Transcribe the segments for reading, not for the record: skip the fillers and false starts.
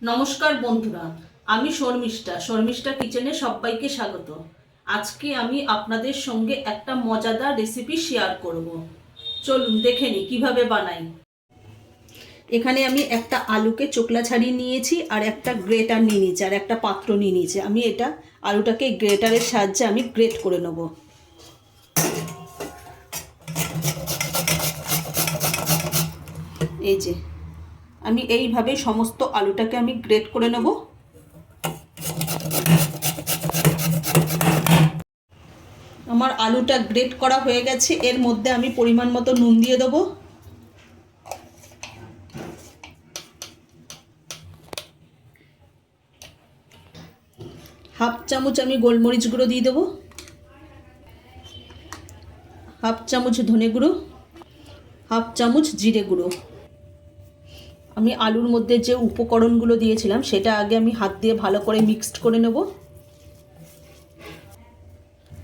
নমস্কার বন্ধুরা, আমি শর্মিষ্ঠা কিচেনে সবাইকে স্বাগত। আজকে আমি আপনাদের সঙ্গে একটা মজাদার রেসিপি শেয়ার করব। চলুন দেখে নিই কিভাবে বানাই। এখানে আমি একটা আলুকে চোকলা ছাড়িয়ে নিয়েছি আর একটা গ্রেটার নিয়ে নিয়েছি আর একটা পাত্র নিয়ে নিয়েছি। আমি আলুটাকে গ্রেটারের সাহায্যে আমি গ্রেট করে নেব। এই যে আমি এইভাবে সমস্ত আলুটাকে আমি গ্রেট করে নেব। আমার আলুটা গ্রেট করা হয়ে গেছে। এর মধ্যে আমি পরিমাণ মতো নুন দিয়ে দেবো, হাফ চামচ আমি গোলমরিচ গুঁড়ো দিয়ে দেবো, হাফ চামচ ধনে গুঁড়ো, হাফ চামচ জিরে গুঁড়ো। আমি আলুর মধ্যে যে উপকরণগুলো দিয়েছিলাম সেটা আগে আমি হাত দিয়ে ভালো করে মিক্সড করে নেব।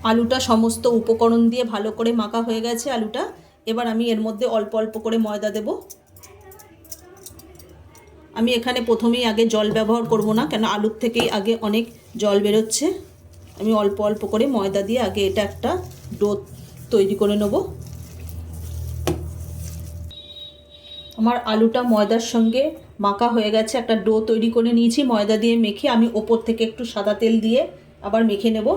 আলুটা সমস্ত উপকরণ দিয়ে ভালো করে মাখা হয়ে গেছে আলুটা। এবার আমি এর মধ্যে অল্প অল্প করে ময়দা দেব। আমি এখানে প্রথমেই আগে জল ব্যবহার করব না, কেন আলুর থেকেই আগে অনেক জল বেরোচ্ছে। আমি অল্প অল্প করে ময়দা দিয়ে আগে এটা একটা ডো তৈরি করে নেব। আমার আলুটা ময়দার সঙ্গে মাখা হয়ে গেছে, একটা ডো তৈরি করে নিয়েছি। ময়দা দিয়ে মেখে আমি ওপর থেকে একটু সাদা তেল দিয়ে আবার মেখে নেব।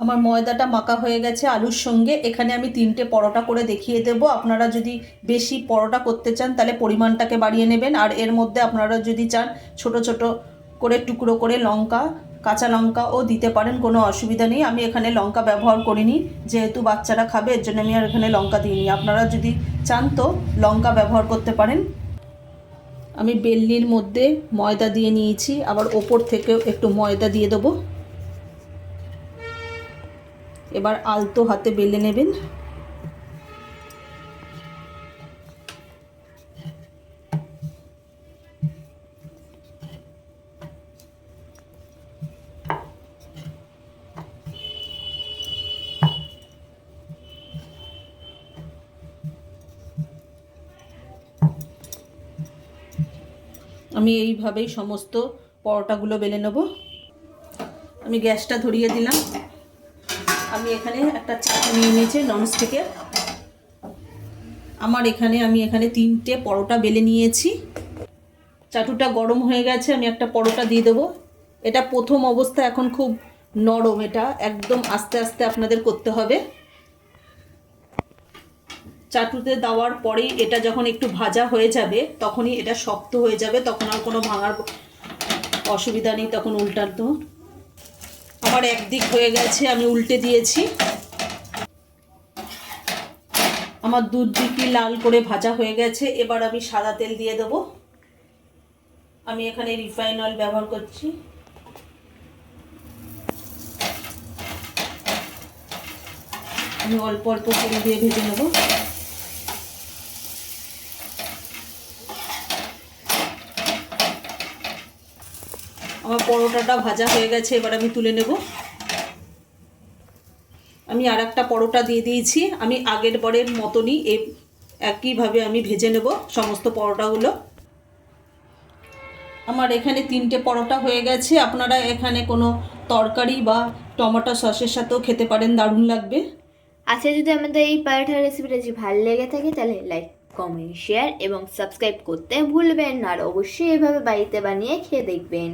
আমার ময়দাটা মাখা হয়ে গেছে আলুর সঙ্গে। এখানে আমি 3টে পরোটা করে দেখিয়ে দেব। আপনারা যদি বেশি পরোটা করতে চান তাহলে পরিমাণটাকে বাড়িয়ে নেবেন। আর এর মধ্যে আপনারা যদি চান ছোট ছোট করে টুকরো করে কাঁচা লঙ্কাও দিতে পারেন, কোনো অসুবিধা নেই। আমি এখানে লঙ্কা ব্যবহার করিনি, যেহেতু বাচ্চারা খাবে এর জন্য আমি আর এখানে লঙ্কা দিইনি। আপনারা যদি চান তো লঙ্কা ব্যবহার করতে পারেন। আমি বেলনির মধ্যে ময়দা দিয়ে নিয়েছি, আবার ওপর থেকেও একটু ময়দা দিয়ে দেবো। এবার আলতো হাতে বেলে নেবেন। আমি এইভাবেই সমস্ত পরোটাগুলো বেলে নেব। আমি গ্যাসটা ধরিয়ে দিলাম। আমি এখানে একটা চাটু নিয়ে নিয়েছি ননস্টিকের। আমি এখানে 3টে পরোটা বেলে নিয়েছি। চাটুটা গরম হয়ে গেছে, আমি একটা পরোটা দিয়ে দেবো। এটা প্রথম অবস্থা, এখন খুব নরম, এটা একদম আস্তে আস্তে আপনাদের করতে হবে। চাটুতে দেওয়ার পরেই এটা যখন একটু ভাজা হয়ে যাবে তখনই এটা শক্ত হয়ে যাবে, তখন আর কোনো ভাঙার অসুবিধা নেই, তখন উল্টানো। আমার একদিক হয়ে গেছে, আমি উল্টে দিয়েছি। আমার দুদিকই লাল করে ভাজা হয়ে গেছে। এবার আমি সাদা তেল দিয়ে দেবো। আমি এখানে রিফাইন অয়েল ব্যবহার করছি। আমি অল্প অল্প তেল দিয়ে ভেজে নেব। আমার পরোটাটা ভাজা হয়ে গেছে, এবার আমি তুলে নেব। আমি আর একটা পরোটা দিয়ে দিয়েছি। আমি আগের বারের মতনই একইভাবে আমি ভেজে নেব সমস্ত পরোটাগুলো। আমার এখানে 3টে পরোটা হয়ে গেছে। আপনারা এখানে কোনো তরকারি বা টমেটো সসের সাথেও খেতে পারেন, দারুণ লাগবে। আচ্ছা, যদি আমাদের এই পরোটার রেসিপিটা যদি ভালো লেগে থাকে তাহলে লাইক, কমেন্ট, শেয়ার এবং সাবস্ক্রাইব করতে ভুলবেন না। আর অবশ্যই এভাবে বাড়িতে বানিয়ে খেয়ে দেখবেন।